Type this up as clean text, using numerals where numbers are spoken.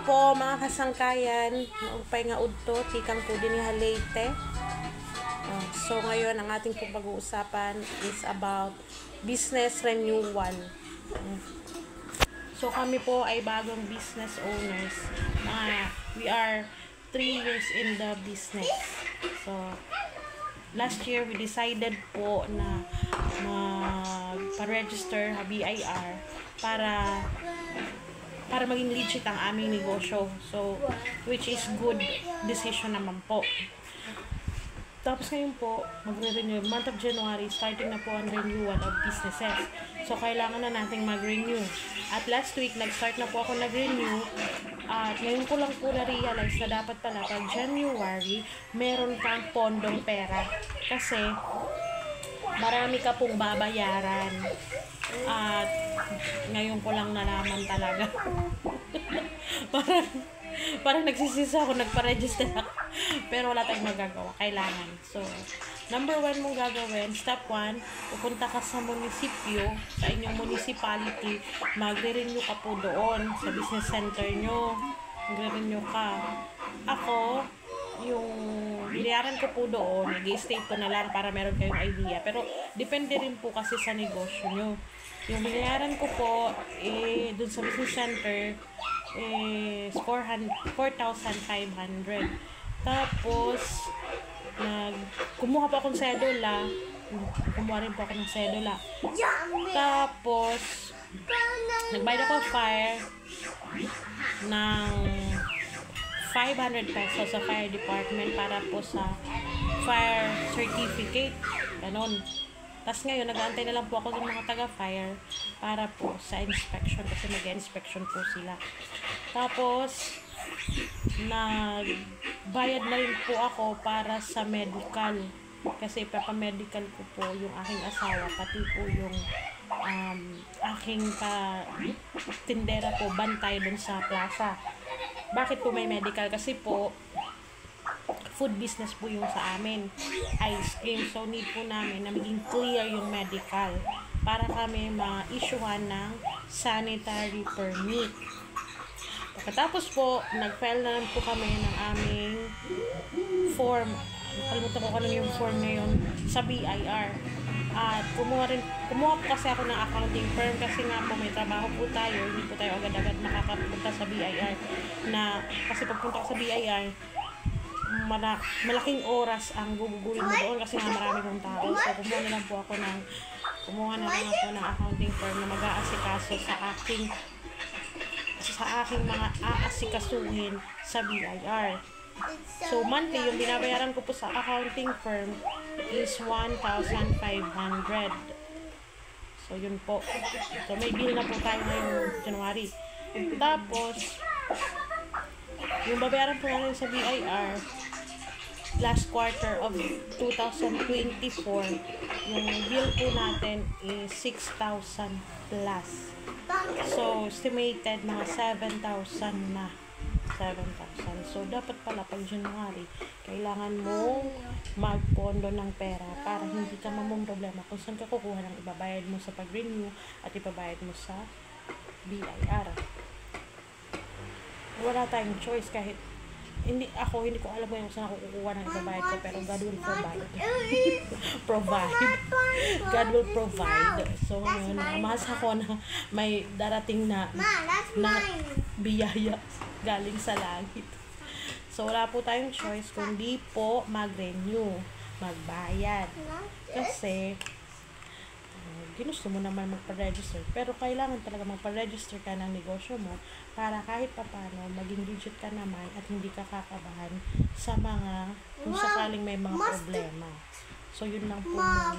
po mga kasangkayan, maupay nga udto, tikang po din ni Leyte. So ngayon ang ating pong pag-uusapan is about business renewal. So kami po ay bagong business owners. We are 3 years in the business. So last year we decided po na magpa-register BIR para maging legit ang aming negosyo. So, which is good decision naman po. Tapos ngayon po, magre-renew. Month of January, starting na po ang renewal of businesses. So, kailangan na nating mag-renew. At last week, nag-start na po ako nag-renew. At ngayon ko lang po na-realize na dapat pala pag January, meron kang pondong pera. Kasi, marami ka pong babayaran. At ngayon ko lang nalaman talaga. parang nagsisisa ako, nagpa-register ako. Pero wala tayong magagawa. Kailangan. So, number 1 mong gagawin, step 1, pupunta ka sa munisipyo, sa inyong municipality, magre-renew ka po doon sa business center nyo. Magre-renew ka. Ako, yung binayaran ko po doon, nag-i-state ko na lang para meron kayong idea. Pero, depende rin po kasi sa negosyo nyo. Yung binayaran ko po, dun sa business center, is 4,500. Tapos, kumuha po akong sedula. Kumuha rin po ako ng sedula. Tapos, nagbayad ako fire ng 500 pesos sa fire department para po sa fire certificate. Ganon. Tapos ngayon, nag-aantay na lang po ako ng mga taga-fire para po sa inspection kasi mag-inspection po sila. Tapos, nagbayad na rin po ako para sa medical. Kasi papamedical ko po yung aking asawa, pati po yung aking tindera po, bantay dun sa plaza. Bakit po may medical? Kasi po, food business po yung sa amin, ice cream. So, need po namin na maging clear yung medical para kami ma-issuehan ng sanitary permit. Pagkatapos po, nag-file na lang po kami ng aming form. Kalimutan ko kung yung form ngayon sa BIR. At kumuha po kasi ako ng accounting firm kasi nga po may trabaho po tayo, hindi po tayo agad-agad makakapunta sa BIR. Kasi pagpunta ko sa BIR, malaking oras ang gugugulin mo doon kasi nga marami kong tao. So, kumuha na lang ako ng accounting firm na mag-aasikaso sa aking mga aasikasuhin sa BIR. So, monthly, yung binabayaran ko po sa accounting firm is 1,500. So, yun po. So, may bill na po tayo ngayong January. Tapos, yung babayaran po natin sa BIR, last quarter of 2024, yung bill po natin is 6,000 plus. So, estimated mga 7,000 na. 7,000. So, dapat pala pag January, kailangan mong magpondo ng pera para hindi ka mamong problema kung saan ka kukuha ng ibabayad mo sa pag-renew at ibabayad mo sa BIR. Wala tayong choice kahit hindi ko alam kung saan ako kukuha ng ibabayad ko, pero God will provide. God will provide. So ngayon, amasa ko na may darating na biyaya galing sa langit. So wala po tayong choice kundi po mag-renew, magbayad. Kasi ginusto mo naman magpa-register, pero kailangan talaga magpa-register ka ng negosyo mo para kahit papano maging legit ka naman at hindi ka kakabahan sa mga kung sakaling may mga problema. So yun lang po muna.